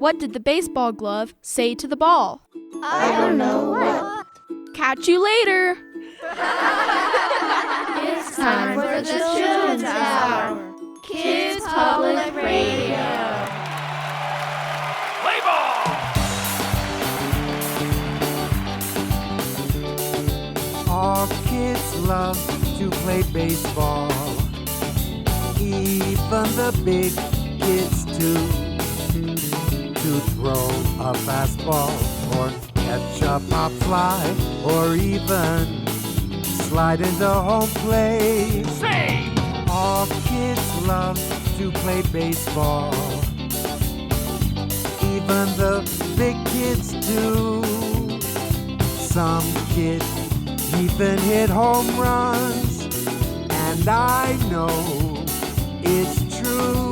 What did the baseball glove say to the ball? I don't know what. Catch you later! It's time for the Children's Hour. Kids Public Radio. Play ball! All kids love to play baseball. Even the big kids too. To throw a fastball or catch a pop fly or even slide into home plate. Sing! All kids love to play baseball. Even the big kids do. Some kids even hit home runs. And I know it's true.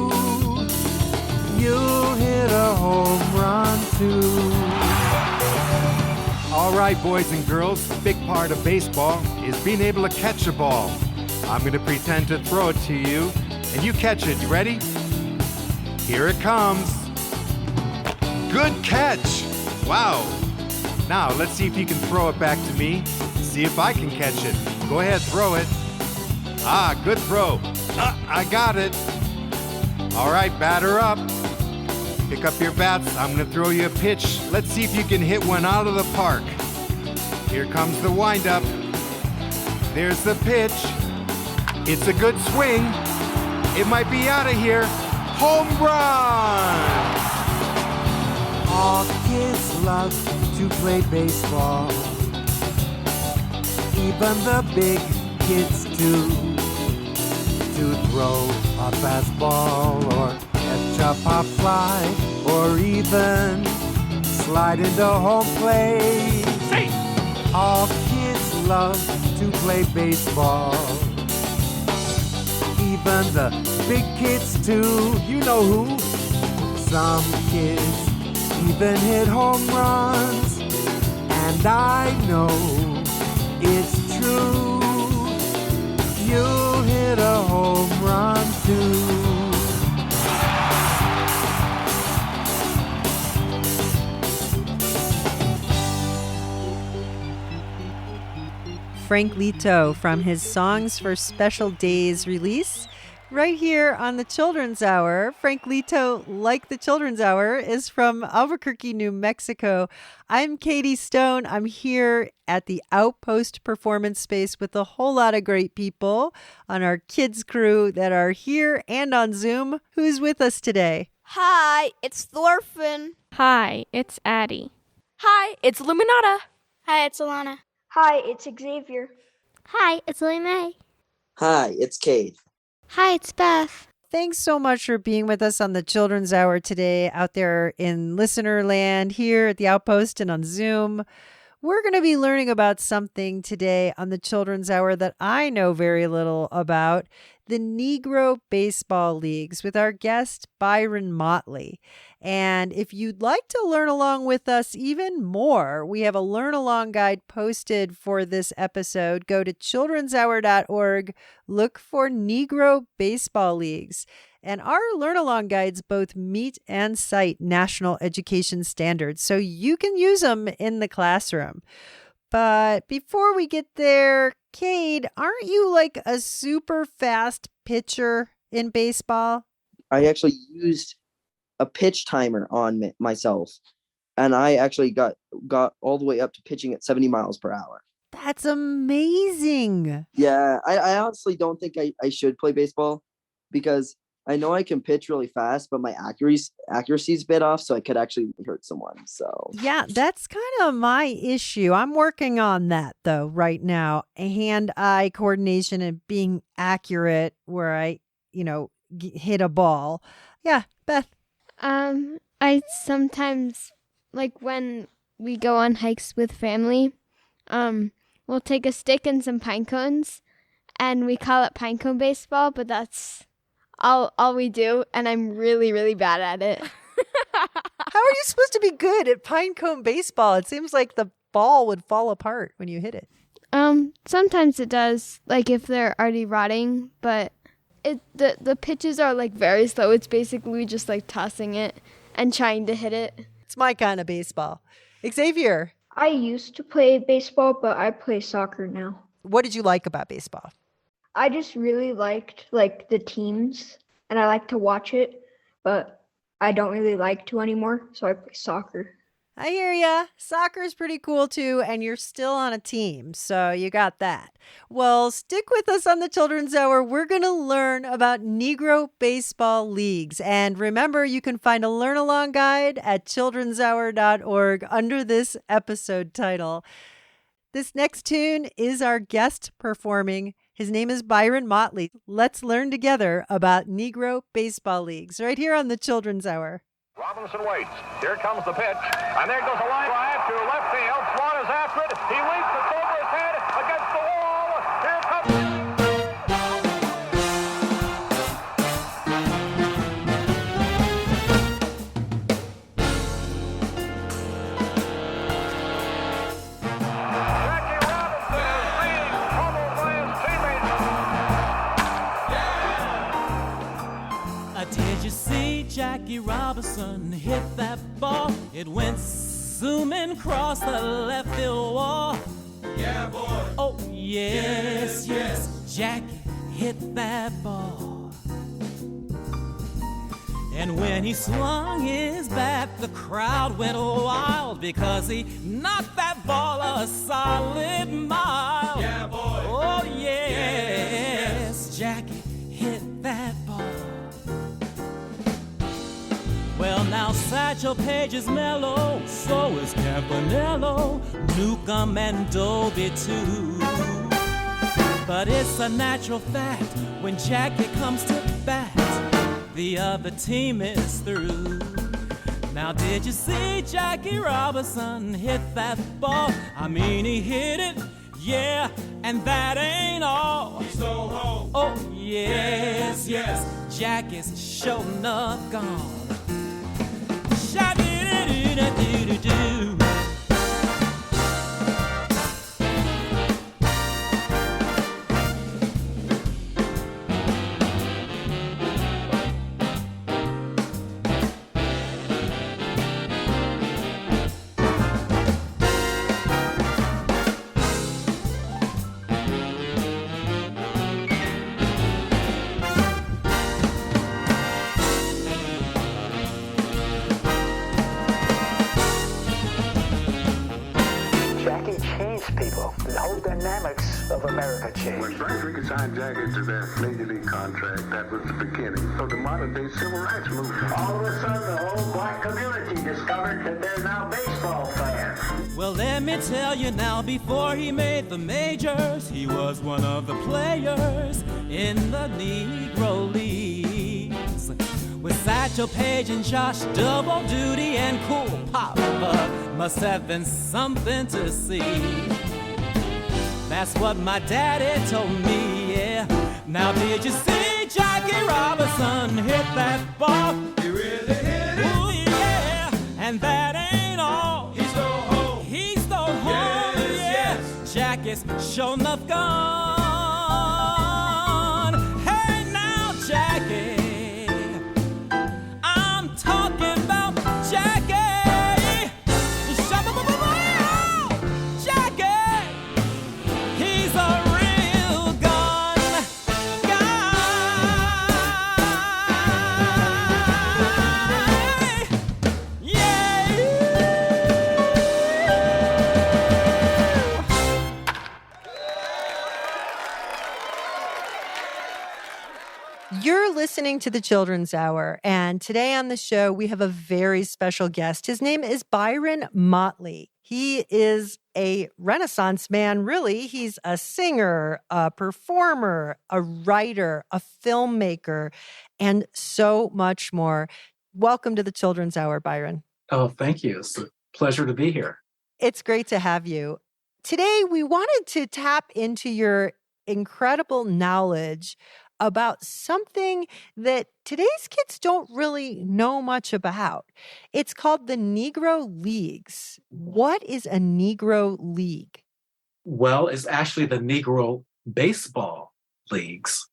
You'll hit a home run too. All right, boys and girls, the big part of baseball is being able to catch a ball. I'm going to pretend to throw it to you, and you catch it. You ready? Here it comes. Good catch. Wow. Now, let's see if you can throw it back to me. See if I can catch it. Go ahead, throw it. Ah, good throw. I got it. All right, batter up. Pick up your bats. I'm going to throw you a pitch. Let's see if you can hit one out of the park. Here comes the windup. There's the pitch. It's a good swing. It might be out of here. Home run! All kids love to play baseball. Even the big kids too. To throw a fastball or catch a pop fly or even slide into home plate. Sing! All kids love to play baseball. Even the big kids too. You know who? Some kids even hit home runs. And I know it's true. You'll hit a home run too. Frank Lito from his Songs for Special Days release right here on the Children's Hour. Frank Lito, like the Children's Hour, is from Albuquerque, New Mexico. I'm Katie Stone. I'm here at the Outpost Performance Space with a whole lot of great people on our kids crew that are here and on Zoom. Who's with us today? Hi, it's Thorfinn. Hi, it's Addie. Hi, it's Luminata. Hi, it's Alana. Hi, it's Xavier. Hi, it's Lily Mae. Hi, it's Kate. Hi, it's Beth. Thanks so much for being with us on the Children's Hour today out there in listener land here at the Outpost and on Zoom. We're going to be learning about something today on the Children's Hour that I know very little about, the Negro Baseball Leagues, with our guest Byron Motley. And if you'd like to learn along with us even more, we have a learn along guide posted for this episode. Go to childrenshour.org, look for Negro Baseball Leagues. And our learn along guides both meet and cite national education standards, so you can use them in the classroom. But before we get there, Cade, aren't you like a super fast pitcher in baseball? I actually used a pitch timer on myself, and I actually got all the way up to pitching at 70 miles per hour. That's amazing. Yeah, I honestly don't think I should play baseball because I know I can pitch really fast, but my accuracy's a bit off, so I could actually hurt someone. So yeah, that's kind of my issue. I'm working on that though right now. Hand-eye coordination and being accurate where I, hit a ball. Yeah, Beth. I sometimes, like when we go on hikes with family, we'll take a stick and some pine cones, and we call it pine cone baseball, but that's all we do, and I'm really, really bad at it. How are you supposed to be good at pine cone baseball? It seems like the ball would fall apart when you hit it. Sometimes it does, like if they're already rotting, but the pitches are like very slow. It's basically just like tossing it, and trying to hit it. It's my kind of baseball. Xavier, I used to play baseball, but I play soccer now. what did you like about baseball? I just really liked the teams, and I like to watch it, but I don't really like to anymore, so I play soccer. I hear ya. Soccer is pretty cool too, and you're still on a team, so you got that. Well, stick with us on the Children's Hour. We're going to learn about Negro Baseball Leagues. And remember, you can find a learn along guide at childrenshour.org under this episode title. This next tune is our guest performing. His name is Byron Motley. Let's learn together about Negro Baseball Leagues right here on the Children's Hour. Robinson waits. Here comes the pitch. And there goes a line drive to left field. Swan is after it. He leaps. It's over his head against the wall. Here comes... Jackie Robinson is being pummeled by his teammates. Did you see Jackie Robinson hit that ball? It went zooming across the left field wall. Yeah, boy. Oh, yes, yes. Jackie hit that ball. And when he swung his bat, the crowd went wild because he knocked that ball a solid mile. Yeah, boy. Oh, yes. Jackie hit that ball. Well, now Satchel Paige is mellow, so is Campanello, Newcomb and Dobie too. But it's a natural fact, when Jackie comes to bat, the other team is through. Now did you see Jackie Robinson hit that ball? I mean, he hit it, yeah, and that ain't all. He's so home. Oh, yes, yes, Jackie's sure enough gone. Sha-dee-dee-dee-dee-dee-dee. Of America changed. When Frank Ricketts signed Jackie to that Major League contract, that was the beginning of the modern day civil rights movement. All of a sudden, the whole black community discovered that they're now baseball fans. Well, let me tell you now, before he made the majors, he was one of the players in the Negro Leagues. With Satchel Paige and Josh Double Duty and Cool Papa, must have been something to see. That's what my daddy told me, yeah. Now did you see Jackie Robinson hit that ball? He really hit it. Ooh, yeah. And that ain't all. He's so home. He's so home, yes, yeah. Yes. Jackie's sure enough gone. Hey now, Jackie, I'm talking about Jackie. You're listening to the Children's Hour, and today on the show, we have a very special guest. His name is Byron Motley. He is a Renaissance man, really. He's a singer, a performer, a writer, a filmmaker, and so much more. Welcome to the Children's Hour, Byron. Oh, thank you. It's a pleasure to be here. It's great to have you. Today, we wanted to tap into your incredible knowledge about something that today's kids don't really know much about. It's called the Negro Leagues. What is a Negro League? Well, it's actually the Negro Baseball Leagues.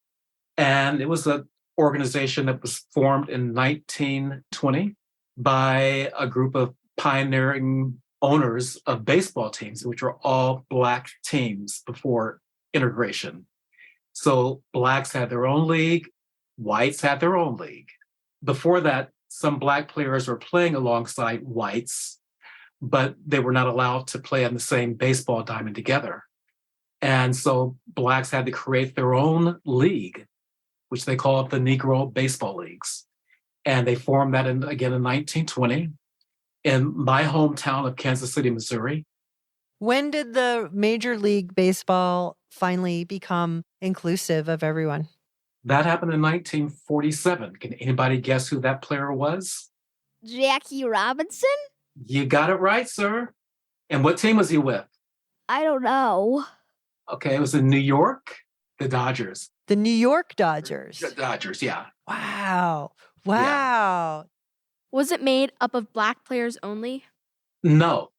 And it was an organization that was formed in 1920 by a group of pioneering owners of baseball teams, which were all Black teams before integration. So Blacks had their own league, whites had their own league. Before that, some Black players were playing alongside whites, but they were not allowed to play on the same baseball diamond together. And so Blacks had to create their own league, which they called the Negro Baseball Leagues. And they formed that again in 1920 in my hometown of Kansas City, Missouri. When did the Major League Baseball finally become inclusive of everyone? That happened in 1947. Can anybody guess who that player was? Jackie Robinson? You got it right, sir. And what team was he with? I don't know. Okay, it was in New York, the Dodgers. The New York Dodgers. The Dodgers, yeah. Wow. Wow. Was it made up of Black players only? No.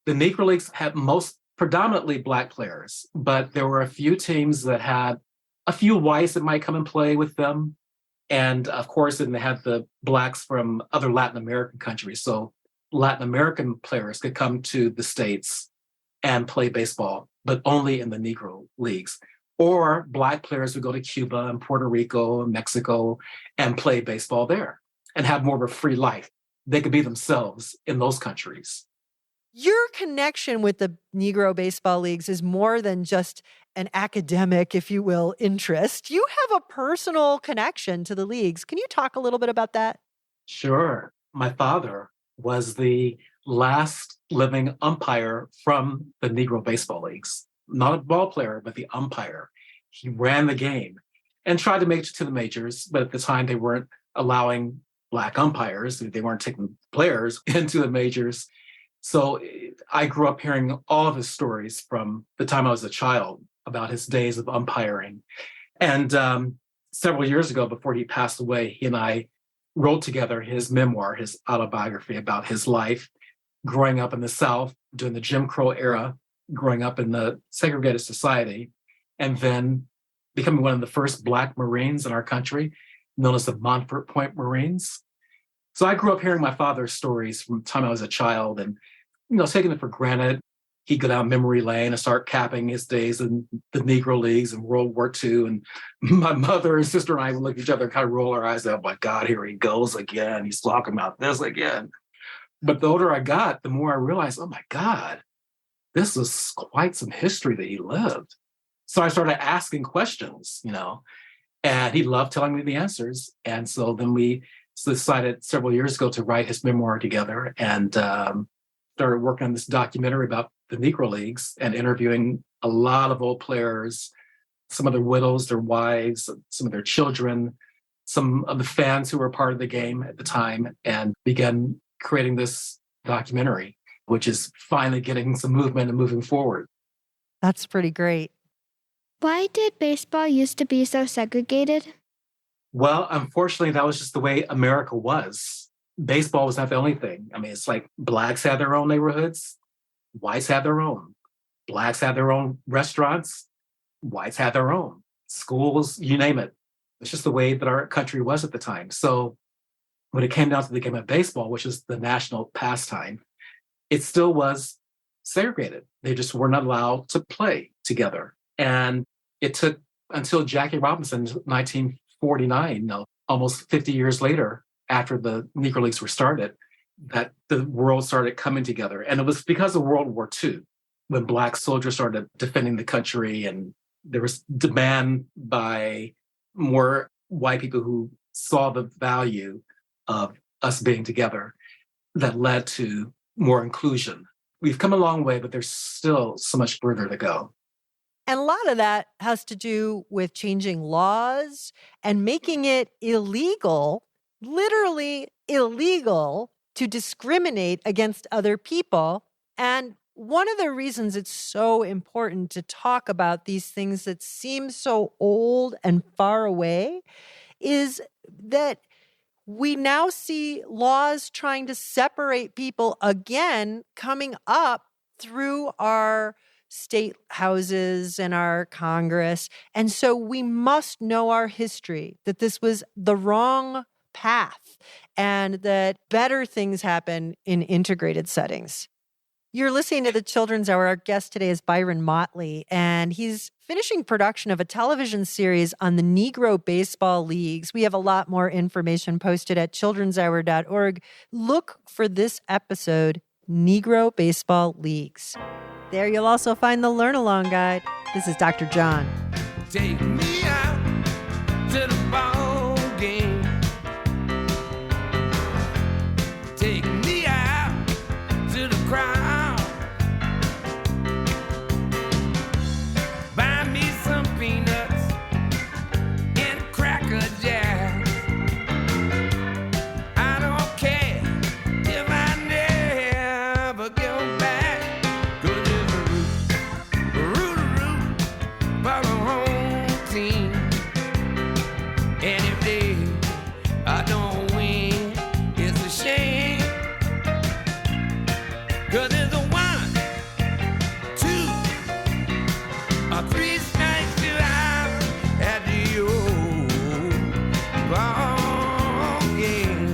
The Negro Leagues had most predominantly Black players, but there were a few teams that had a few whites that might come and play with them. And of course, then they had the Blacks from other Latin American countries. So Latin American players could come to the States and play baseball, but only in the Negro Leagues. Or Black players would go to Cuba and Puerto Rico and Mexico and play baseball there and have more of a free life. They could be themselves in those countries. Your connection with the Negro Baseball Leagues is more than just an academic, if you will, interest. You have a personal connection to the leagues. Can you talk a little bit about that? Sure. My father was the last living umpire from the Negro Baseball Leagues. Not a ball player, but the umpire. He ran the game and tried to make it to the majors, but at the time they weren't allowing Black umpires. They weren't taking players into the majors. So I grew up hearing all of his stories from the time I was a child about his days of umpiring. And several years ago, before he passed away, he and I wrote together his memoir, his autobiography about his life growing up in the South during the Jim Crow era, growing up in the segregated society, and then becoming one of the first Black Marines in our country, known as the Montfort Point Marines. So I grew up hearing my father's stories from the time I was a child and, taking it for granted. He'd go down memory lane and start capping his days in the Negro Leagues and World War II. And my mother and sister and I would look at each other and kind of roll our eyes. Oh my God, here he goes again. He's talking about this again. But the older I got, the more I realized, oh my God, this was quite some history that he lived. So I started asking questions, and he loved telling me the answers. And so then we decided several years ago to write his memoir together and started working on this documentary about the Negro Leagues and interviewing a lot of old players, some of their widows, their wives, some of their children, some of the fans who were part of the game at the time, and began creating this documentary, which is finally getting some movement and moving forward. That's pretty great. Why did baseball used to be so segregated? Well, unfortunately, that was just the way America was. Baseball was not the only thing. I mean, it's like Blacks had their own neighborhoods, whites had their own. Blacks had their own restaurants, whites had their own. Schools, you name it. It's just the way that our country was at the time. So when it came down to the game of baseball, which is the national pastime, it still was segregated. They just were not allowed to play together. And it took until Jackie Robinson, 1949, almost 50 years later, after the Negro Leagues were started, that the world started coming together. And it was because of World War II, when Black soldiers started defending the country, and there was demand by more white people who saw the value of us being together, that led to more inclusion. We've come a long way, but there's still so much further to go. And a lot of that has to do with changing laws and making it illegal, literally illegal, to discriminate against other people. And one of the reasons it's so important to talk about these things that seem so old and far away is that we now see laws trying to separate people again coming up through our state houses and our Congress. And so we must know our history, that this was the wrong path and that better things happen in integrated settings. You're listening to the Children's Hour. Our guest today is Byron Motley, and he's finishing production of a television series on the Negro Baseball Leagues. We have a lot more information posted at childrenshour.org. Look for this episode, Negro Baseball Leagues. There you'll also find the Learn Along Guide. This is Dr. John. Take me out to the ball game. Take me out to the crowd. Buy me some peanuts and Cracker Jacks. I don't care if I never get back. 'Cause it's a root for the home team. And if I don't win, it's a shame. 'Cause it's a 1, 2, or 3 strikes to out at the old ball game.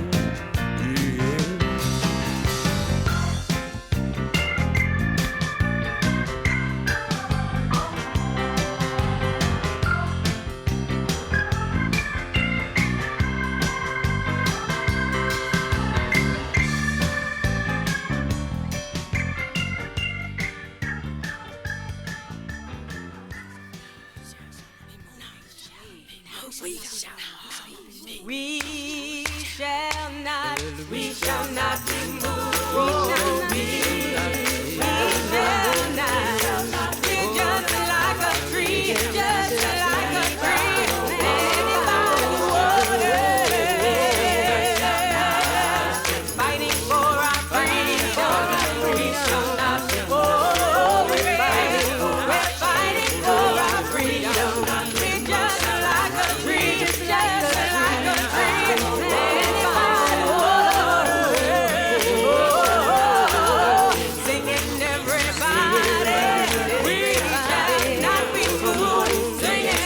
We shall not be moved. We shall not. We're just like a tree, just like a tree planted by the water, fighting for our freedom. We shall not be moved. We're fighting for our freedom. We're just like a tree, just like a tree planted by the water. Singing everybody, we shall not be moved. Singing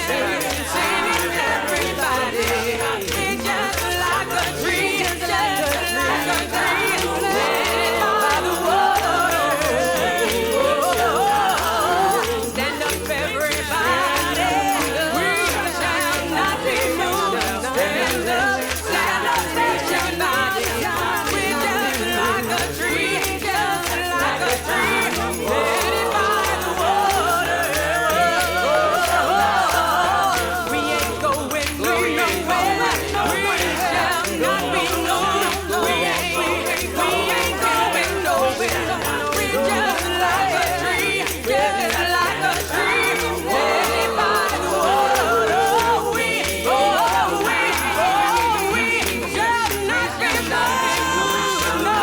everybody, we're just like a tree, just like a tree planted by the water. Stand up everybody, we shall not be moved. Stand up everybody, we're just like a tree, just like a tree planted by the water. We ain't going nowhere. We shall not be moved. We ain't going nowhere. We're just like a tree, just like a tree planted by the water. We shall not be moved. No.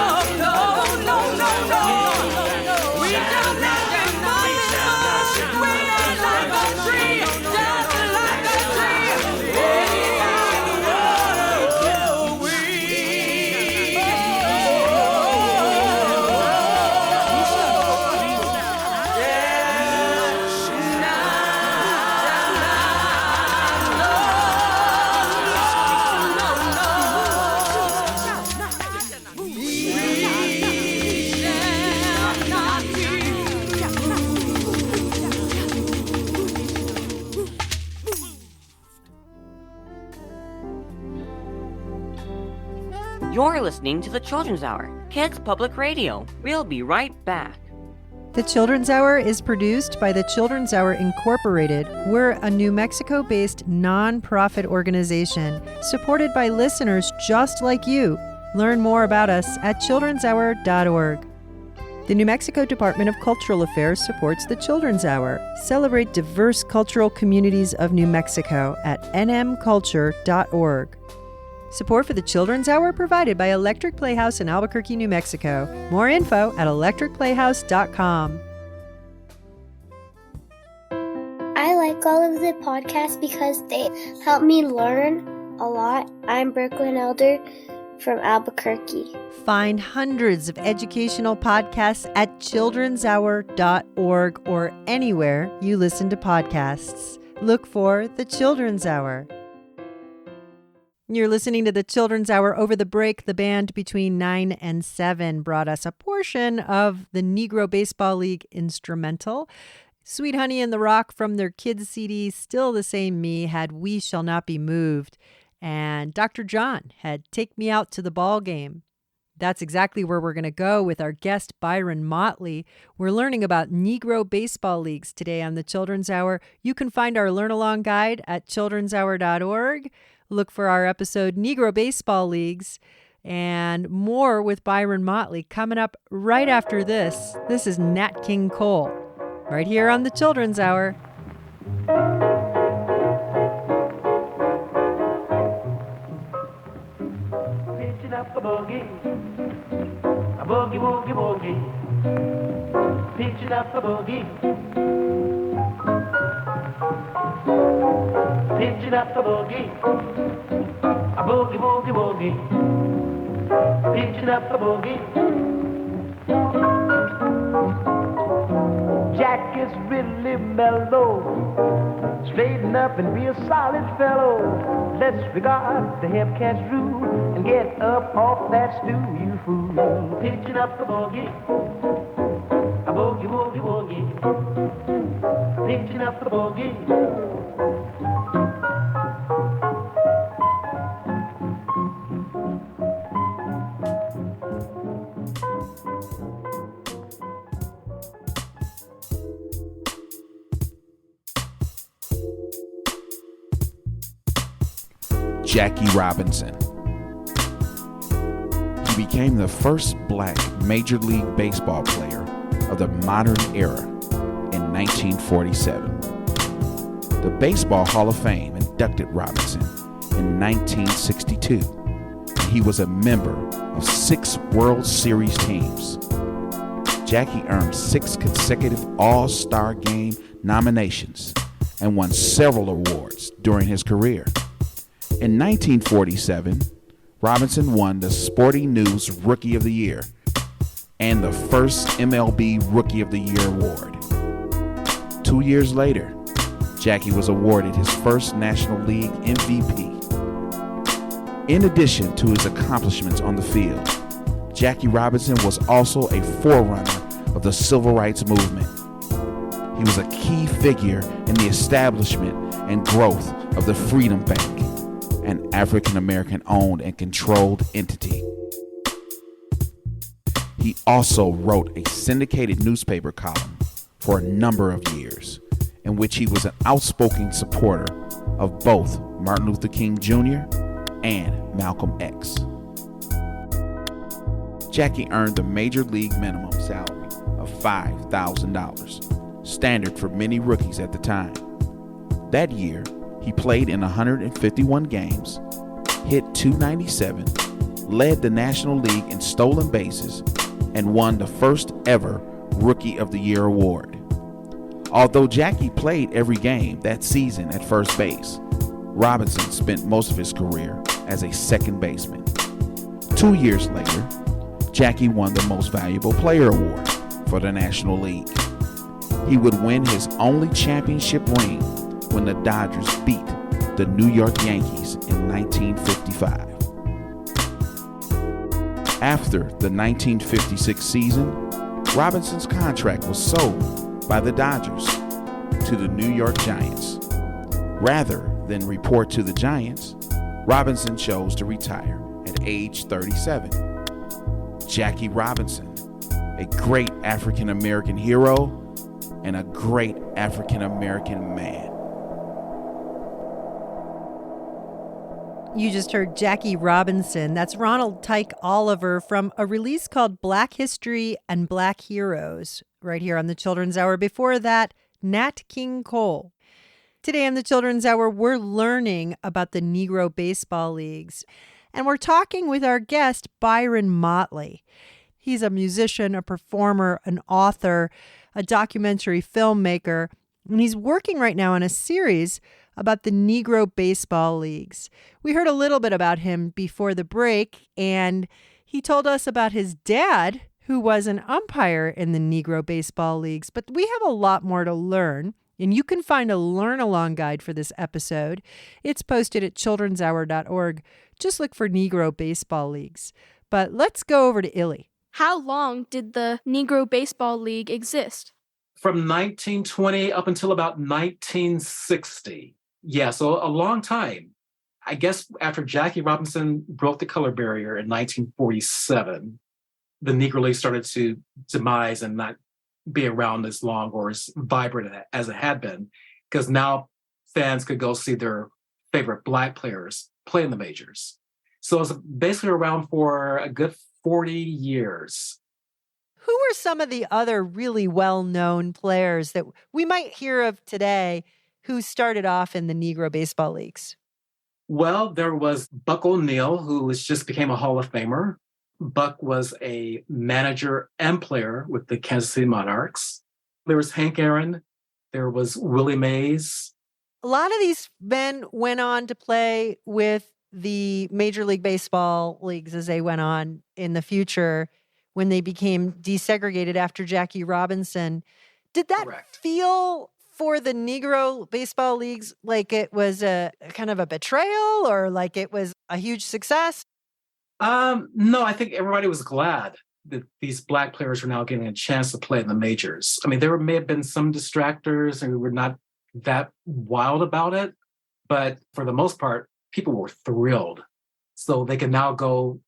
We shall not be moved. We're like a tree, just like a tree planted by the water. You're listening to the Children's Hour, Kids Public Radio. We'll be right back. The Children's Hour is produced by the Children's Hour Incorporated. We're a New Mexico-based nonprofit organization supported by listeners just like you. Learn more about us at childrenshour.org. The New Mexico Department of Cultural Affairs supports the Children's Hour. Celebrate diverse cultural communities of New Mexico at nmculture.org. Support for the Children's Hour provided by Electric Playhouse in Albuquerque, New Mexico. More info at electricplayhouse.com. I like all of the podcasts because they help me learn a lot. I'm Brooklyn Elder from Albuquerque. Find hundreds of educational podcasts at childrenshour.org or anywhere you listen to podcasts. Look for the Children's Hour. You're listening to the Children's Hour. Over the break, the band between 9 and 7 brought us a portion of the Negro Baseball League instrumental. Sweet Honey and the Rock from their kids' CD, Still the Same Me, had We Shall Not Be Moved. And Dr. John had Take Me Out to the Ball Game. That's exactly where we're going to go with our guest, Byron Motley. We're learning about Negro Baseball Leagues today on the Children's Hour. You can find our Learn Along guide at childrenshour.org. Look for our episode, Negro Baseball Leagues, and more with Byron Motley coming up right after this. This is Nat King Cole, right here on the Children's Hour. Pitching up a boogie, woogie woogie. Pitching up a boogie, pitching up a boogie woogie woogie. Pitching up a boogie. Jack is really mellow. Straighten up and be a solid fellow. Let's regard the hepcat's rule and get up off that stew, you fool. Pitching up a boogie woogie woogie. Pitching up a boogie. Jackie Robinson. He became the first black Major League Baseball player of the modern era in 1947. The Baseball Hall of Fame inducted Robinson in 1962. He was a member of 6 World Series teams. Jackie earned 6 consecutive All-Star Game nominations and won several awards during his career. In 1947, Robinson won the Sporting News Rookie of the Year and the first MLB Rookie of the Year award. 2 years later, Jackie was awarded his first National League MVP. In addition to his accomplishments on the field, Jackie Robinson was also a forerunner of the Civil Rights Movement. He was a key figure in the establishment and growth of the Freedom Bank, an African-American owned and controlled entity. He also wrote a syndicated newspaper column for a number of years, in which he was an outspoken supporter of both Martin Luther King Jr. and Malcolm X. Jackie earned the Major League minimum salary of $5,000, standard for many rookies at the time. That year, he played in 151 games, hit .297, led the National League in stolen bases, and won the first ever Rookie of the Year award. Although Jackie played every game that season at first base, Robinson spent most of his career as a second baseman. 2 years later, Jackie won the Most Valuable Player award for the National League. He would win his only championship ring when the Dodgers beat the New York Yankees in 1955. After the 1956 season, Robinson's contract was sold by the Dodgers to the New York Giants. Rather than report to the Giants, Robinson chose to retire at age 37. Jackie Robinson, a great African-American hero and a great African-American man. You just heard Jackie Robinson. That's Ronald Tyke Oliver from a release called Black History and Black Heroes, right here on the Children's Hour. Before that, Nat King Cole. Today on the Children's Hour, we're learning about the Negro Baseball Leagues. And we're talking with our guest, Byron Motley. He's a musician, a performer, an author, a documentary filmmaker, and he's working right now on a series about the Negro Baseball Leagues. We heard a little bit about him before the break, and he told us about his dad, who was an umpire in the Negro Baseball Leagues. But we have a lot more to learn. And you can find a learn-along guide for this episode. It's posted at childrenshour.org. Just look for Negro Baseball Leagues. But let's go over to Illy. How long did the Negro Baseball League exist? From 1920 up until about 1960. Yeah, so a long time. I guess after Jackie Robinson broke the color barrier in 1947, the Negro League started to demise and not be around as long or as vibrant as it had been, because now fans could go see their favorite Black players play in the majors. So it's basically around for a good 40 years. Who are some of the other really well-known players that we might hear of today who started off in the Negro Baseball Leagues? Well, there was Buck O'Neill, who just became a Hall of Famer. Buck was a manager and player with the Kansas City Monarchs. There was Hank Aaron. There was Willie Mays. A lot of these men went on to play with the Major League Baseball leagues as they went on in the future when they became desegregated after Jackie Robinson. Did that feel for the Negro Baseball Leagues like it was a kind of a betrayal or like it was a huge success? No, I think everybody was glad that these Black players were now getting a chance to play in the majors. I mean, there may have been some distractors and we were not that wild about it, but for the most part, people were thrilled. So they can now go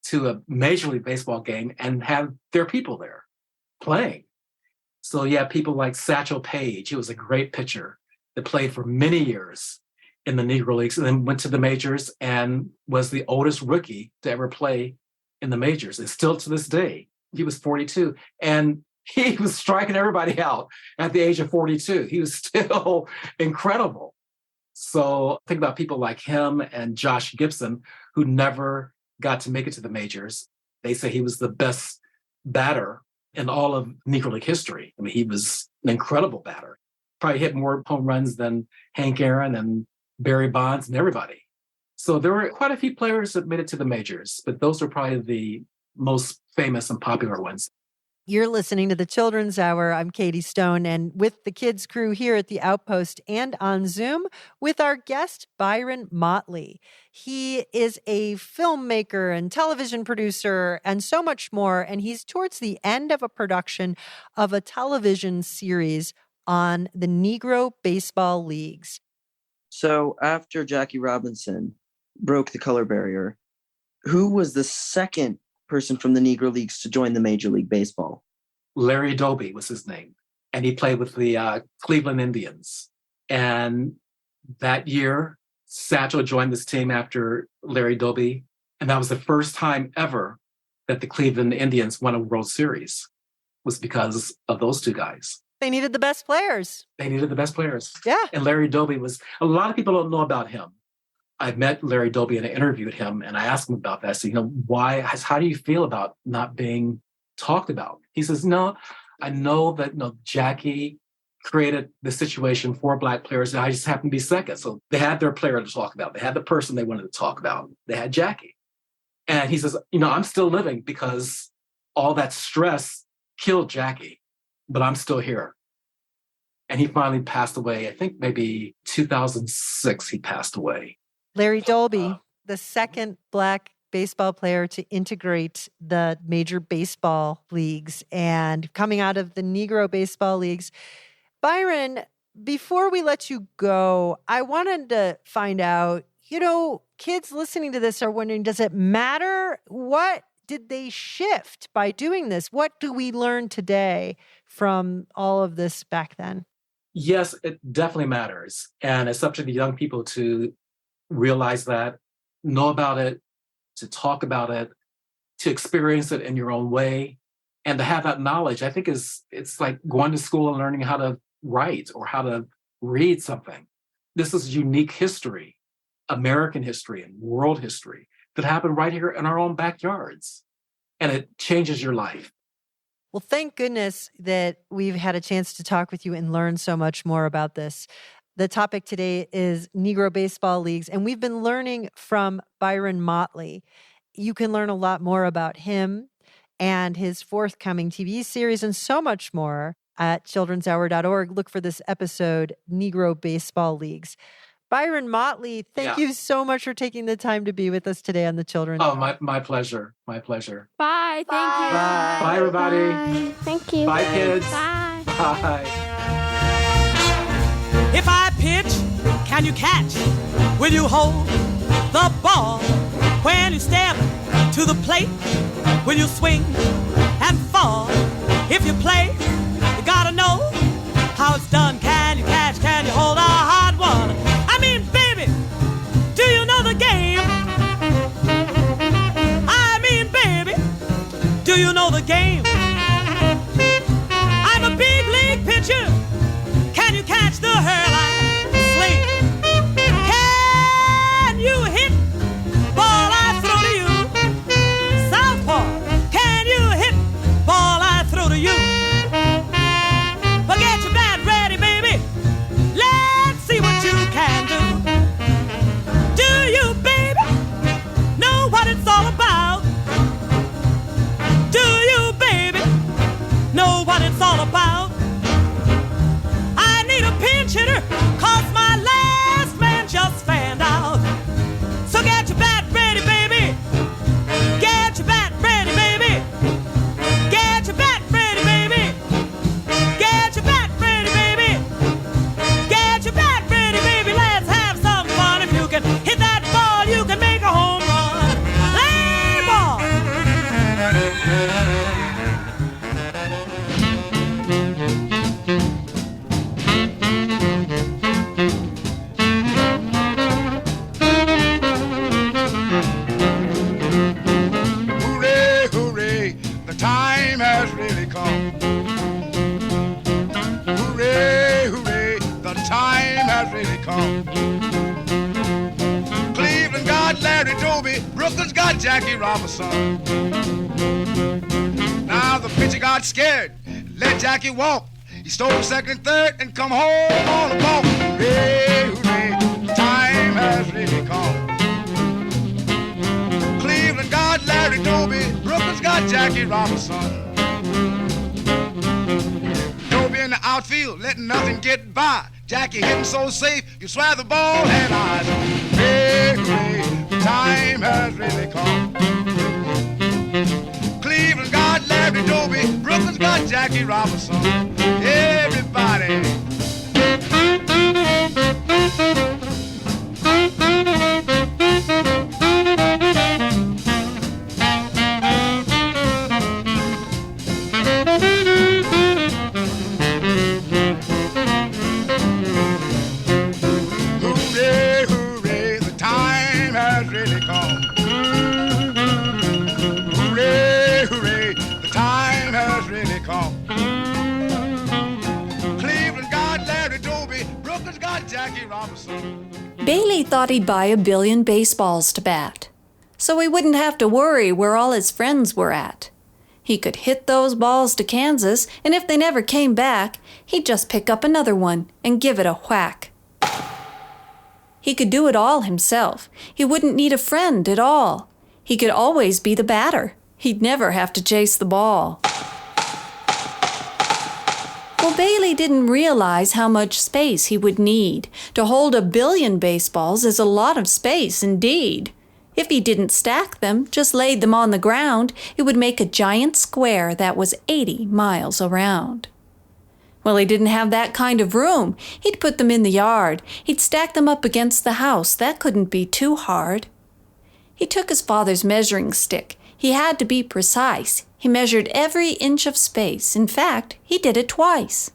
to a Major League Baseball game and have their people there playing. So yeah, people like Satchel Paige, he was a great pitcher that played for many years in the Negro Leagues and then went to the majors and was the oldest rookie to ever play in the majors. And still to this day, he was 42. And he was striking everybody out at the age of 42. He was still incredible. So think about people like him and Josh Gibson, who never got to make it to the majors. They say he was the best batter in all of Negro League history. I mean, he was an incredible batter. Probably hit more home runs than Hank Aaron and Barry Bonds and everybody. So there were quite a few players that made it to the majors, but those are probably the most famous and popular ones. You're listening to the Children's Hour. I'm Katie Stone, and with the kids crew here at the Outpost and on Zoom with our guest, Byron Motley. He is a filmmaker and television producer and so much more, and he's towards the end of a production of a television series on the Negro Baseball Leagues. So after Jackie Robinson broke the color barrier, who was the second person from the Negro Leagues to join the Major League Baseball? Larry Doby was his name. And he played with the Cleveland Indians. And that year, Satchel joined this team after Larry Doby. And that was the first time ever that the Cleveland Indians won a World Series, was because of those two guys. They needed the best players. They needed the best players. Yeah. And Larry Doby was, a lot of people don't know about him. I met Larry Doby and I interviewed him and I asked him about that. I said, how do you feel about not being talked about? He says, no, I know that Jackie created the situation for Black players and I just happened to be second. So they had their player to talk about. They had the person they wanted to talk about. They had Jackie. And he says, I'm still living because all that stress killed Jackie, but I'm still here. And he finally passed away. I think maybe 2006 he passed away. Larry Doby, the second Black baseball player to integrate the Major Baseball Leagues and coming out of the Negro Baseball Leagues. Byron, before we let you go, I wanted to find out, kids listening to this are wondering, does it matter? What did they shift by doing this? What do we learn today from all of this back then? Yes, it definitely matters. And it's up to the young people to realize that, know about it, to talk about it, to experience it in your own way, and to have that knowledge. I think it's like going to school and learning how to write or how to read something. This is unique history, American history and world history that happened right here in our own backyards. And it changes your life. Well, thank goodness that we've had a chance to talk with you and learn so much more about this. The topic today is Negro Baseball Leagues, and we've been learning from Byron Motley. You can learn a lot more about him and his forthcoming TV series and so much more at childrenshour.org. Look for this episode, Negro Baseball Leagues. Byron Motley, thank you so much for taking the time to be with us today on the Children's Oh, Hour. my pleasure. My pleasure. Bye. Thank you. Bye, everybody. Bye. Thank you. Bye, kids. Bye. Bye. If I pitch, can you catch? Will you hold the ball? When you step to the plate, will you swing and fall? If you play, you gotta know how it's done. Can you catch? Can you hold a hard one? I mean, baby, do you know the game? I mean, baby, do you know the game? I'm a big league pitcher. Can you catch the hurler sling? Can you hit ball I throw to you? Southpaw, can you hit ball I throw to you? But get your bat ready, baby. Let's see what you can do. Do you, baby, know what it's all about? Do you, baby, know what it's all about? I need a pinch hitter, 'cause my last man just fanned out. So get your bat ready, baby. Get your bat ready, baby. Get your bat ready, baby. Get your bat ready, baby. Get your bat ready, baby. Let's have some fun. If you can hit that ball, you can make a home run. Play ball. Hooray, hooray, the time has really come. Hooray, hooray, the time has really come. Cleveland got Larry Doby, Brooklyn's got Jackie Robinson. Now the pitcher got scared, let Jackie walk. He stole second and third and come home on a walk. Hooray, hooray, the time has really come. Cleveland got Larry Doby, Brooklyn's got Jackie Robinson. Doby in the outfield, letting nothing get by. Jackie hitting so safe, you swear the ball had eyes. Hey, hooray, the time has really come. Cleveland got Larry Doby, Brooklyn's got Jackie Robinson. Everybody. Hooray, hooray, the time has really come. Hooray, hooray, the time has really come. Cleveland got Larry Doby, Brooklyn's got Jackie Robinson. Bailey thought he'd buy 1 billion baseballs to bat, so he wouldn't have to worry where all his friends were at. He could hit those balls to Kansas, and if they never came back, he'd just pick up another one and give it a whack. He could do it all himself. He wouldn't need a friend at all. He could always be the batter. He'd never have to chase the ball. Well, Bailey didn't realize how much space he would need. To hold 1 billion baseballs is a lot of space indeed. If he didn't stack them, just laid them on the ground, it would make a giant square that was 80 miles around. Well, he didn't have that kind of room. He'd put them in the yard. He'd stack them up against the house. That couldn't be too hard. He took his father's measuring stick. He had to be precise. He measured every inch of space. In fact, he did it twice.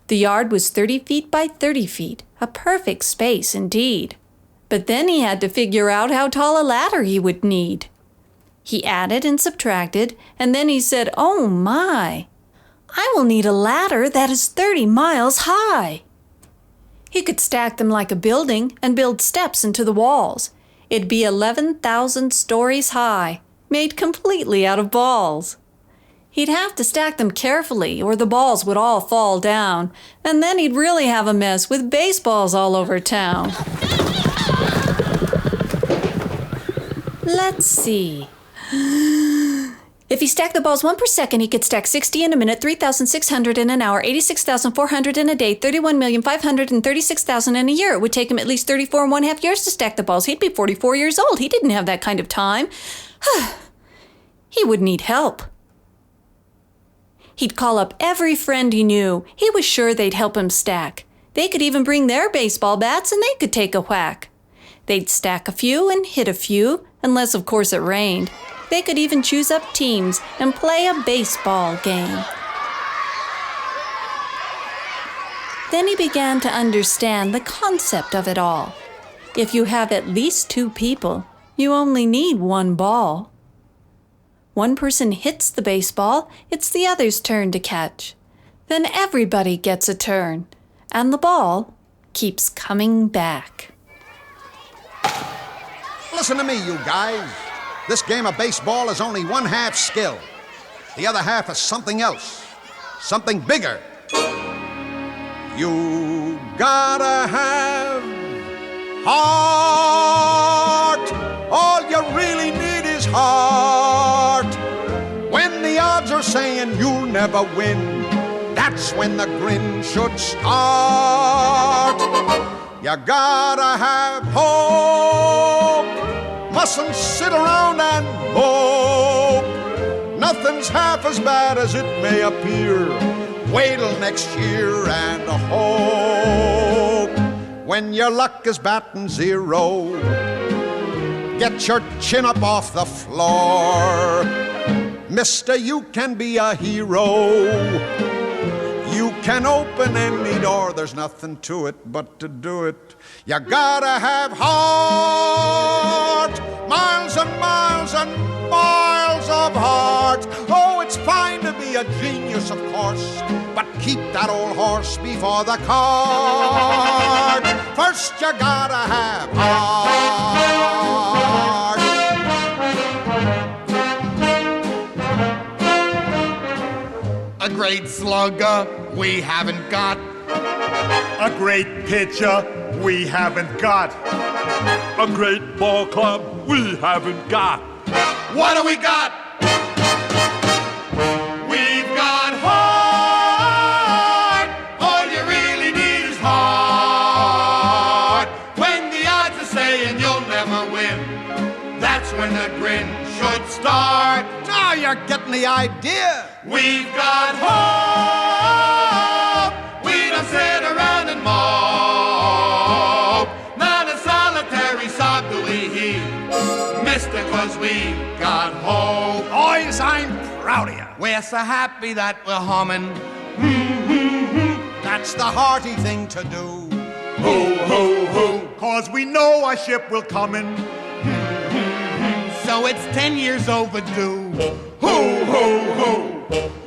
The yard was 30 feet by 30 feet, a perfect space indeed. But then he had to figure out how tall a ladder he would need. He added and subtracted, and then he said, "Oh my! I will need a ladder that is 30 miles high." He could stack them like a building and build steps into the walls. It'd be 11,000 stories high, made completely out of balls. He'd have to stack them carefully or the balls would all fall down, and then he'd really have a mess with baseballs all over town. Let's see. If he stacked the balls 1 per second, he could stack 60 in a minute, 3,600 in an hour, 86,400 in a day, 31,536,000 in a year. It would take him at least 34 1/2 years to stack the balls. He'd be 44 years old. He didn't have that kind of time. He would need help. He'd call up every friend he knew. He was sure they'd help him stack. They could even bring their baseball bats and they could take a whack. They'd stack a few and hit a few, unless of course it rained. They could even choose up teams and play a baseball game. Then he began to understand the concept of it all. If you have at least 2 people, you only need 1 ball. One person hits the baseball, it's the other's turn to catch. Then everybody gets a turn, and the ball keeps coming back. Listen to me, you guys. This game of baseball is only 1/2 skill. The other half is something else, something bigger. You gotta have heart. All you really need is heart. When the odds are saying you'll never win, that's when the grin should start. You gotta have hope. Mustn't sit around and mope. Nothing's half as bad as it may appear. Wait till next year and hope. When your luck is batting 0, get your chin up off the floor. Mister, you can be a hero. You can open any door. There's nothing to it but to do it. You gotta have heart. Miles and miles and miles of heart. Oh, it's fine to be a genius, of course, but keep that old horse before the cart. First you gotta have heart. A great slugger we haven't got. A great pitcher we haven't got. A great ball club we haven't got. What do we got? We've got heart. All you really need is heart. When the odds are saying you'll never win, that's when the grin should start. Now you're getting the idea. We've got hope. We don't sit around and mope. Not a solitary sob do we heave, mister, 'cause we've got hope. Boys, I'm proud of you. We're so happy that we're humming. That's the hearty thing to do. Ho, ho, ho. 'Cause we know our ship will come in. So it's 10 years overdue. Ho, ho, ho.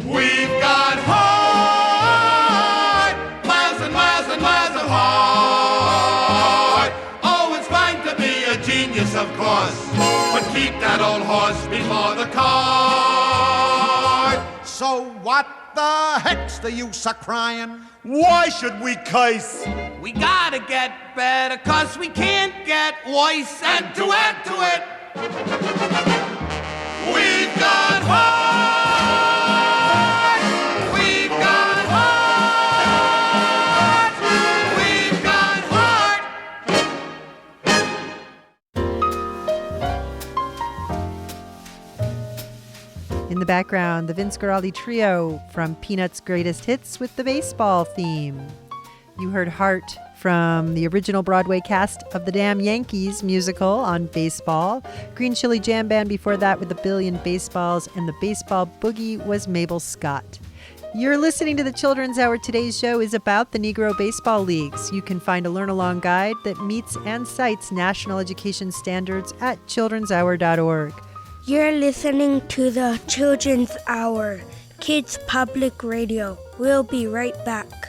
We've got heart. Miles and miles and miles of heart. Oh, it's fine to be a genius, of course, but keep that old horse before the cart. So what the heck's the use of crying? Why should we curse? We gotta get better, 'cause we can't get worse. And to add to it, we've got heart. We've got heart. We've got heart. In the background, the Vince Guaraldi Trio from Peanuts' Greatest Hits with the baseball theme. You heard Heart from the original Broadway cast of the Damn Yankees musical on baseball. Green Chili Jam Band before that with a billion baseballs, and the baseball boogie was Mabel Scott. You're listening to the Children's Hour. Today's show is about the Negro Baseball Leagues. You can find a learn-along guide that meets and cites national education standards at childrenshour.org. You're listening to the Children's Hour, Kids Public Radio. We'll be right back.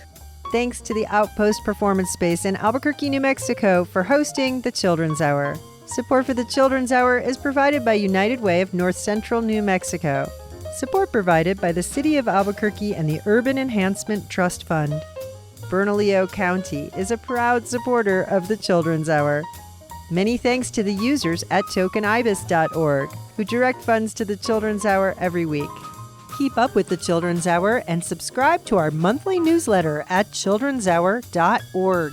Thanks to the Outpost Performance Space in Albuquerque, New Mexico for hosting the Children's Hour. Support for the Children's Hour is provided by United Way of North Central New Mexico. Support provided by the City of Albuquerque and the Urban Enhancement Trust Fund. Bernalillo County is a proud supporter of the Children's Hour. Many thanks to the users at tokenibis.org who direct funds to the Children's Hour every week. Keep up with the Children's Hour and subscribe to our monthly newsletter at childrenshour.org.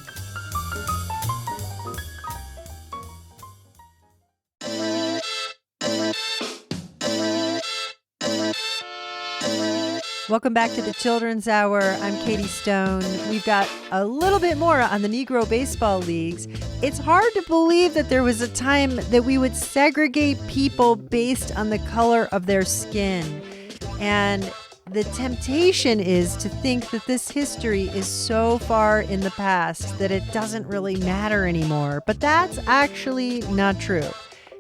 Welcome back to the Children's Hour. I'm Katie Stone. We've got a little bit more on the Negro Baseball Leagues. It's hard to believe that there was a time that we would segregate people based on the color of their skin. And the temptation is to think that this history is so far in the past that it doesn't really matter anymore. But that's actually not true.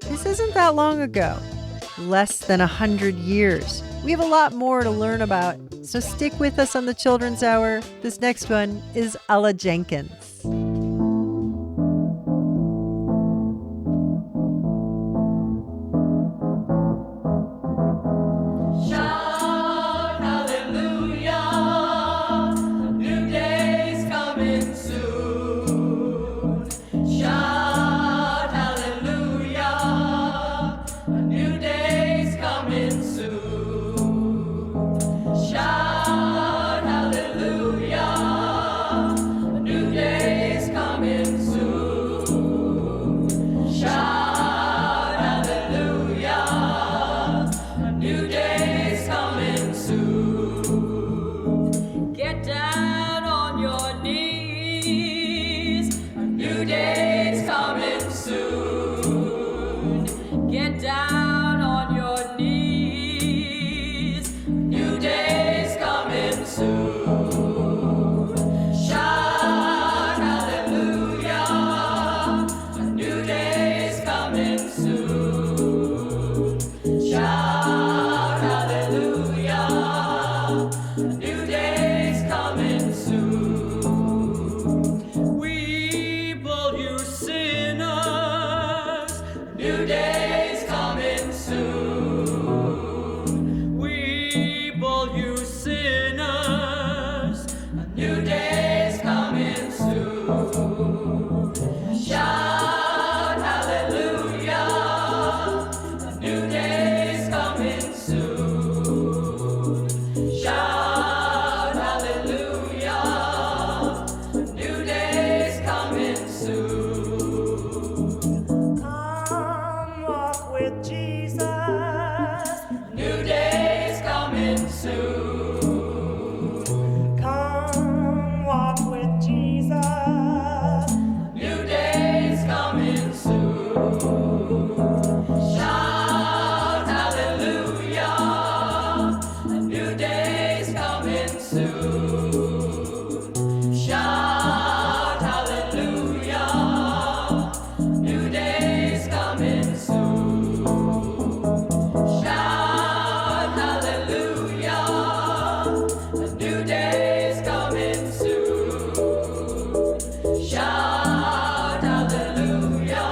This isn't that long ago. Less than 100 years. We have a lot more to learn about, so stick with us on the Children's Hour. This next one is Ella Jenkins. Shout hallelujah, a new day's coming soon. Shout hallelujah, a new day's coming soon. Shout hallelujah, a new day's coming soon. Shout hallelujah, a new day's coming soon. Get down on your knees, a new day's coming soon. Get down on your knees, a new day's coming soon. Shout hallelujah, a new day's coming soon. Shout hallelujah, a new day's coming soon. Weep all you sinners, a new day's coming soon. Weep all you sinners, a new day's coming soon. Shout hallelujah, a new day's coming soon. Shout hallelujah, a new day's coming soon. Come walk with Jesus, a new day's coming soon. Come walk with Jesus, a new day's coming soon. Shout hallelujah, a new day's coming soon. Shout hallelujah, a new day's coming soon. Shout hallelujah, a new day's coming soon. Shout hallelujah,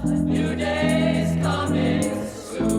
a new day's coming soon.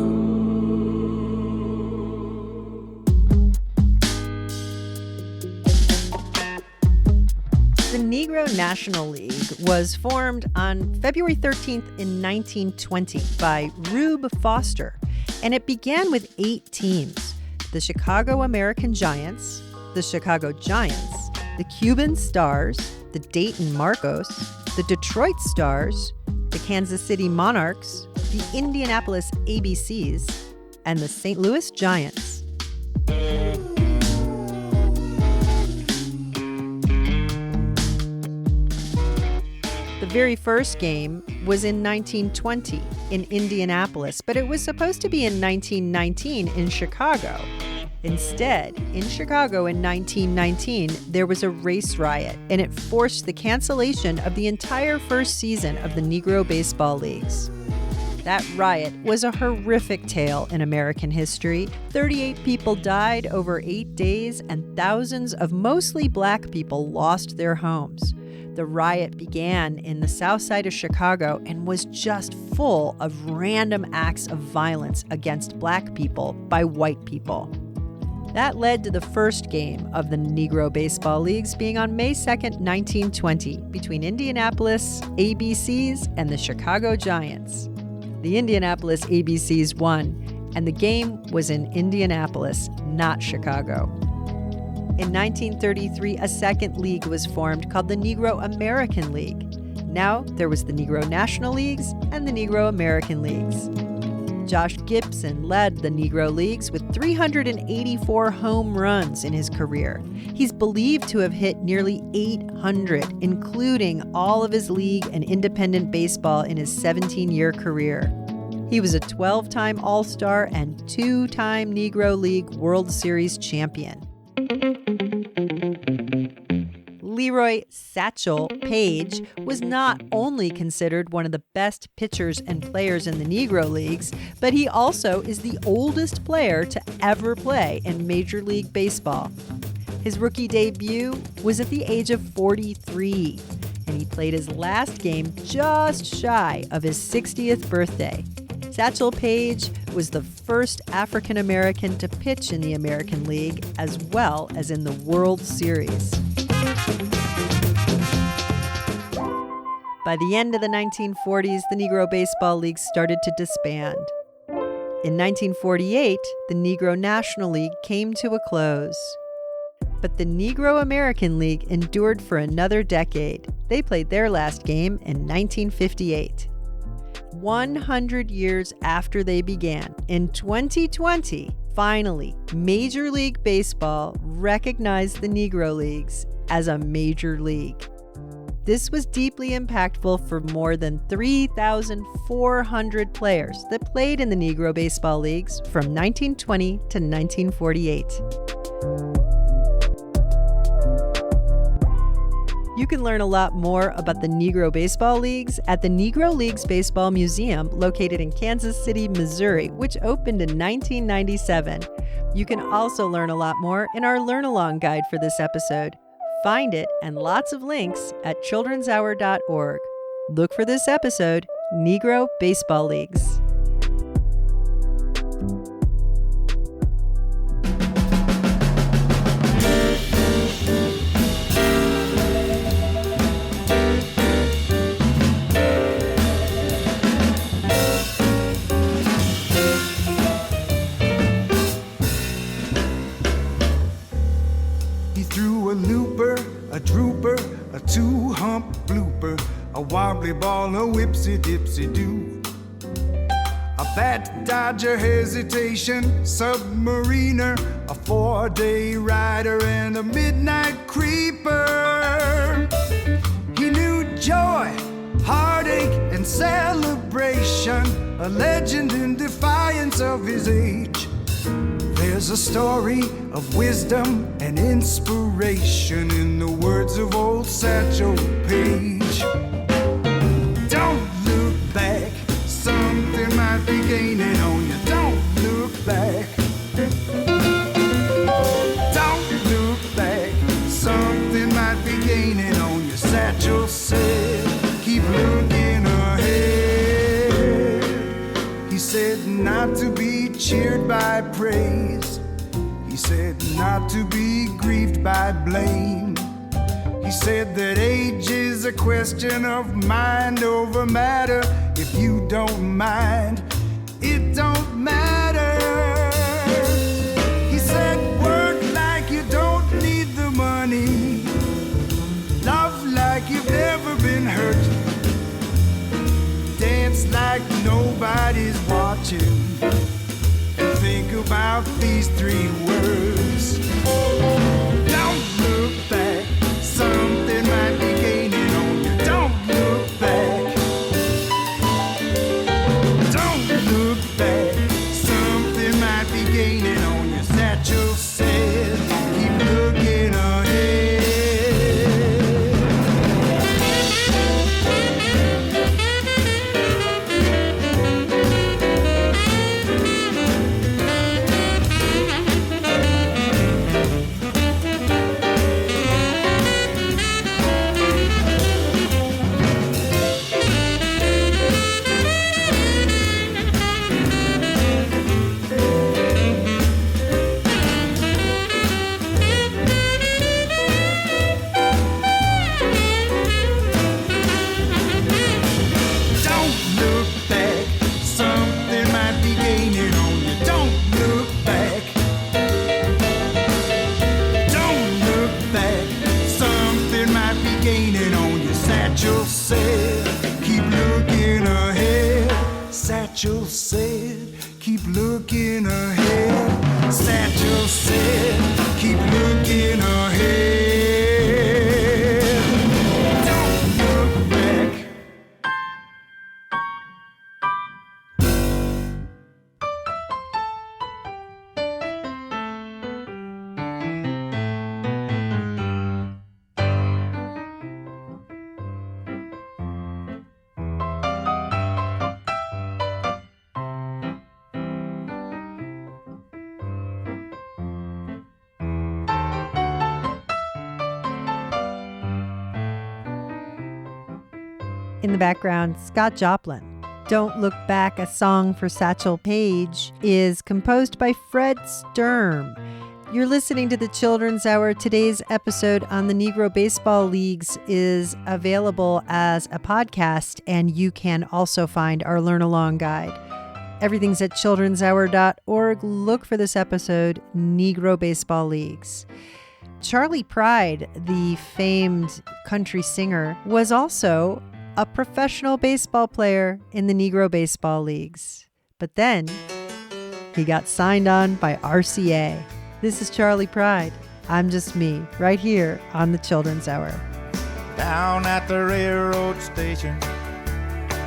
The Negro National League was formed on February 13th in 1920 by Rube Foster, and it began with 8 teams: the Chicago American Giants, the Chicago Giants, the Cuban Stars, the Dayton Marcos, the Detroit Stars, the Kansas City Monarchs, the Indianapolis ABCs, and the St. Louis Giants. The very first game was in 1920 in Indianapolis, but it was supposed to be in 1919 in Chicago. Instead, in Chicago in 1919, there was a race riot, and it forced the cancellation of the entire first season of the Negro Baseball Leagues. That riot was a horrific tale in American history. 38 people died over 8 days, and thousands of mostly black people lost their homes. The riot began in the south side of Chicago and was just full of random acts of violence against black people by white people. That led to the first game of the Negro Baseball Leagues being on May 2nd, 1920, between Indianapolis ABCs and the Chicago Giants. The Indianapolis ABCs won, and the game was in Indianapolis, not Chicago. In 1933, a second league was formed called the Negro American League. Now there was the Negro National Leagues and the Negro American Leagues. Josh Gibson led the Negro Leagues with 384 home runs in his career. He's believed to have hit nearly 800, including all of his league and independent baseball in his 17-year career. He was a 12-time All-Star and 2-time Negro League World Series champion. Leroy Satchel Paige was not only considered one of the best pitchers and players in the Negro Leagues, but he also is the oldest player to ever play in Major League Baseball. His rookie debut was at the age of 43, and he played his last game just shy of his 60th birthday. Satchel Paige was the first African American to pitch in the American League as well as in the World Series. By the end of the 1940s, the Negro Baseball League started to disband. In 1948, the Negro National League came to a close. But the Negro American League endured for another decade. They played their last game in 1958. 100 years after they began, in 2020, finally, Major League Baseball recognized the Negro Leagues as a major league. This was deeply impactful for more than 3,400 players that played in the Negro Baseball Leagues from 1920 to 1948. You can learn a lot more about the Negro Baseball Leagues at the Negro Leagues Baseball Museum located in Kansas City, Missouri, which opened in 1997. You can also learn a lot more in our Learn Along guide for this episode. Find it and lots of links at childrenshour.org. Look for this episode, Negro Baseball Leagues. A drooper, a two-hump blooper, a wobbly ball, a whipsy-dipsy-doo. A bat dodger hesitation, submariner, a four-day rider, and a midnight creeper. He knew joy, heartache, and celebration, a legend in defiance of his age. There's a story of wisdom and inspiration in the words of old Satchel Paige. Don't look back, something might be gaining on you. Don't look back. Don't look back, something might be gaining on you. Satchel said, keep looking ahead. He said not to be cheered by praise. He said not to be grieved by blame. He said that age is a question of mind over matter. If you don't mind, it don't matter. He said work like you don't need the money. Love like you've never been hurt. Dance like nobody's watching. Think about these three words. Don't look back, something might be gaining on you. Don't look back. Don't look back, something might be gaining on you. Satchel said, keep looking ahead. Satchel said, keep looking ahead. Satchel said, keep looking ahead. Don't look back. In the background, Scott Joplin. Don't Look Back, a song for Satchel Paige, is composed by Fred Sturm. You're listening to the Children's Hour. Today's episode on the Negro Baseball Leagues is available as a podcast, and you can also find our Learn Along guide. Everything's at childrenshour.org. Look for this episode, Negro Baseball Leagues. Charlie Pride, the famed country singer, was also a professional baseball player in the Negro Baseball Leagues. But then he got signed on by RCA. This is Charlie Pride. I'm Just Me, right here on the Children's Hour. Down at the railroad station,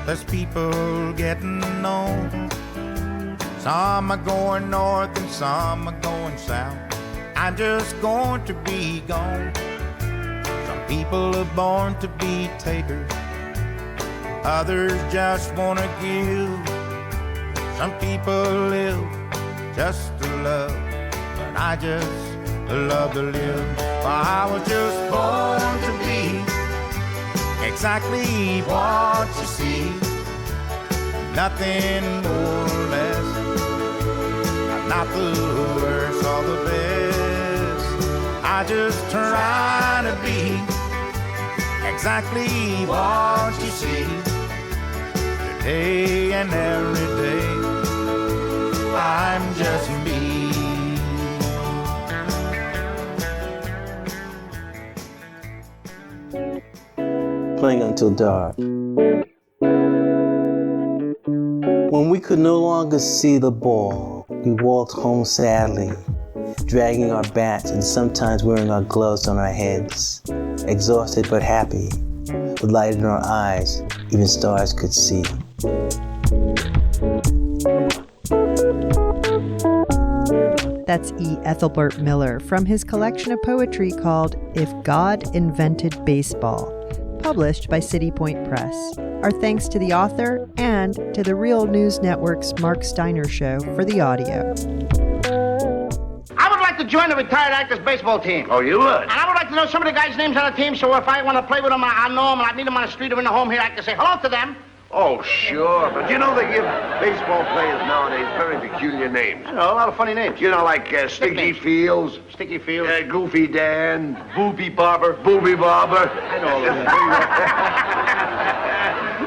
there's people getting on. Some are going north and some are going south. I'm just going to be gone. Some people are born to be takers. Others just want to give. Some people live just to love, but I just love to live. Well, I was just born to be exactly what you see. Nothing more or less. I'm not the worst or the best. I just try to be exactly what you see. Today and every day, I'm just me. Playing until dark. When we could no longer see the ball, we walked home sadly, dragging our bats and sometimes wearing our gloves on our heads, exhausted but happy, with light in our eyes, even stars could see. That's E. Ethelbert Miller from his collection of poetry called If God Invented Baseball, published by City Point Press. Our thanks to the author and to the Real News Network's Mark Steiner Show for the audio. I would like to join the retired actors baseball team. Oh, you would? And I would like to know some of the guys' names on the team, so if I want to play with them, I'll know them, and I meet them on the street or in the home here, I can say hello to them. Oh, sure. But you know they give baseball players nowadays very peculiar names. I know, a lot of funny names. You know, like Sticky Fields. Sticky Fields. Goofy Dan. Booby Barber. Booby Barber. I know all of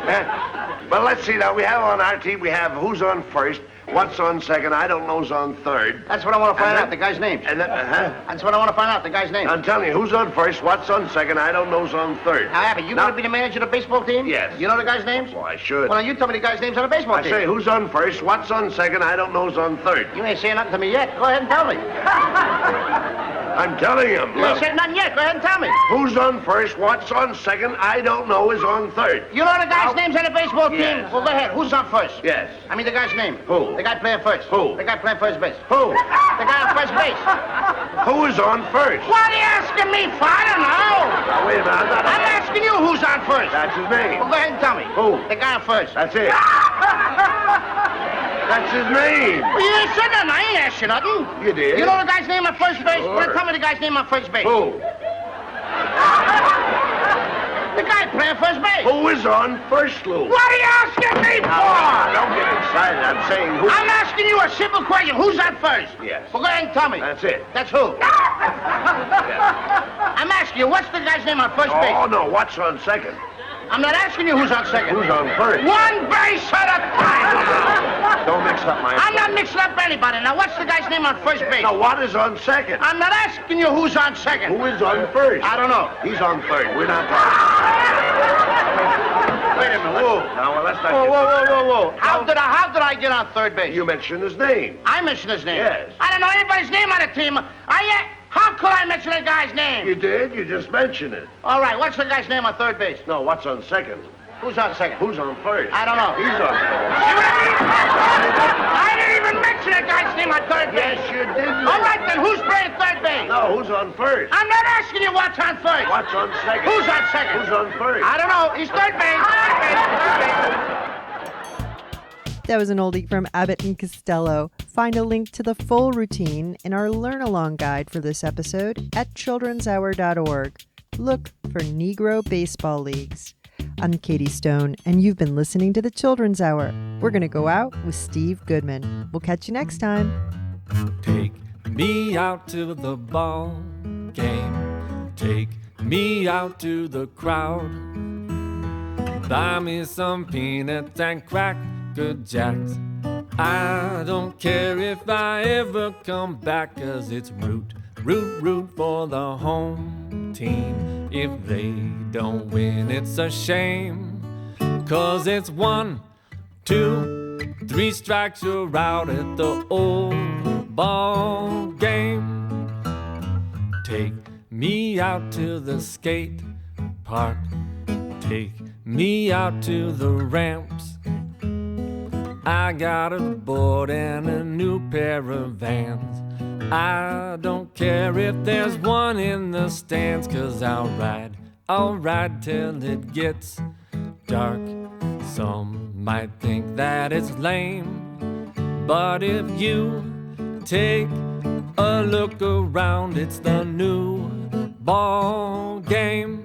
them. But let's see now. We have on our team, we have who's on first, what's on second, I don't know's on third. That's what I want to find out, the guy's name. And That's what I want to find out, the guy's name. I'm telling you, who's on first, what's on second, I don't know's on third. Now, Abbott, you want to be the manager of the baseball team? Yes. You know the guy's names? Well, I should. Well, then you tell me the guy's names on the baseball team. I say, who's on first, what's on second, I don't know's on third. You ain't saying nothing to me yet. Go ahead and tell me. I'm telling you. You ain't said nothing yet. Go ahead and tell me. Who's on first, what's on second, I don't know is on third. You know the guy's names on the baseball team? Yes. Well, go ahead. Who's on first? Yes. I mean the guy's name. Who? The guy playing first. Who? The guy playing first base. Who? The guy on first base. Who is on first? What are you asking me for? I don't know. Now, wait a minute. I'm asking you who's on first. That's his name. Well, go ahead and tell me. Who? The guy on first. That's it. That's his name. Well, you ain't said nothing. I ain't asked you nothing. You did. You know the guy's name on first base? Sure. Well, tell me the guy's name on first base. Who? The guy playing first base. Who is on first, Lou? What are you asking me for? Now, don't get excited. I'm saying who. I'm asking you a simple question. Who's on first? Yes. Well, go ahead and tell me. That's it. That's who? I'm asking you, what's the guy's name on first base? Oh, no. What's on second? I'm not asking you who's on second. Who's on first? One base at a time. Don't mix up my... I'm not mixing up anybody. Now, what's the guy's name on first base? Now, what is on second? I'm not asking you who's on second. Who is on first? I don't know. He's on third. We're not talking. Wait a minute. Whoa. Now, well, let's not Whoa. How did I get on third base? You mentioned his name. I mentioned his name? Yes. I don't know anybody's name on the team. How could I mention a guy's name? You did. You just mentioned it. All right, what's the guy's name on third base? No, what's on second? Who's on second? Who's on first? I don't know. He's on first. I didn't even mention a guy's name on third base. Yes, you did. All right, then who's playing third base? No, who's on first? I'm not asking you what's on first. What's on second? Who's on second? Who's on first? I don't know. He's third base. That was an oldie from Abbott and Costello. Find a link to the full routine in our learn-along guide for this episode at childrenshour.org. Look for Negro Baseball Leagues. I'm Katie Stone, and you've been listening to the Children's Hour. We're going to go out with Steve Goodman. We'll catch you next time. Take me out to the ball game. Take me out to the crowd. Buy me some peanuts and Cracker Jacks. I don't care if I ever come back, 'cause it's root for the home team. If they don't win, it's a shame, 'cause it's 1, 2, 3 strikes, you're out at the old ball game. Take me out to the skate park. Take me out to the ramps. I got a board and a new pair of Vans. I don't care if there's one in the stands, 'cause I'll ride till it gets dark. Some might think that it's lame, but if you take a look around, it's the new ball game.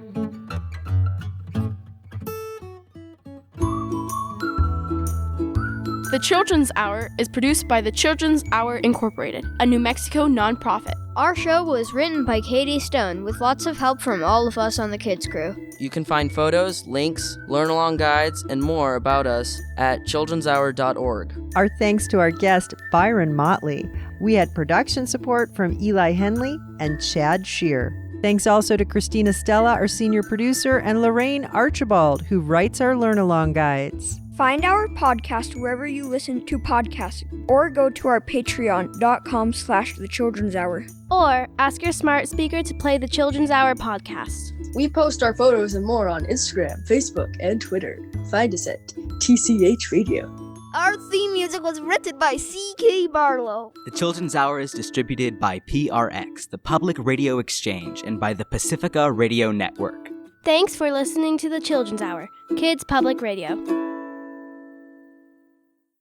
The Children's Hour is produced by the Children's Hour Incorporated, a New Mexico nonprofit. Our show was written by Katie Stone with lots of help from all of us on the kids crew. You can find photos, links, learn-along guides, and more about us at childrenshour.org. Our thanks to our guest, Byron Motley. We had production support from Eli Henley and Chad Shear. Thanks also to Christina Stella, our senior producer, and Lorraine Archibald, who writes our learn-along guides. Find our podcast wherever you listen to podcasts, or go to our patreon.com/The Children's Hour. Or ask your smart speaker to play the Children's Hour podcast. We post our photos and more on Instagram, Facebook, and Twitter. Find us at TCH Radio. Our theme music was written by C.K. Barlow. The Children's Hour is distributed by PRX, the Public Radio Exchange, and by the Pacifica Radio Network. Thanks for listening to the Children's Hour, Kids Public Radio.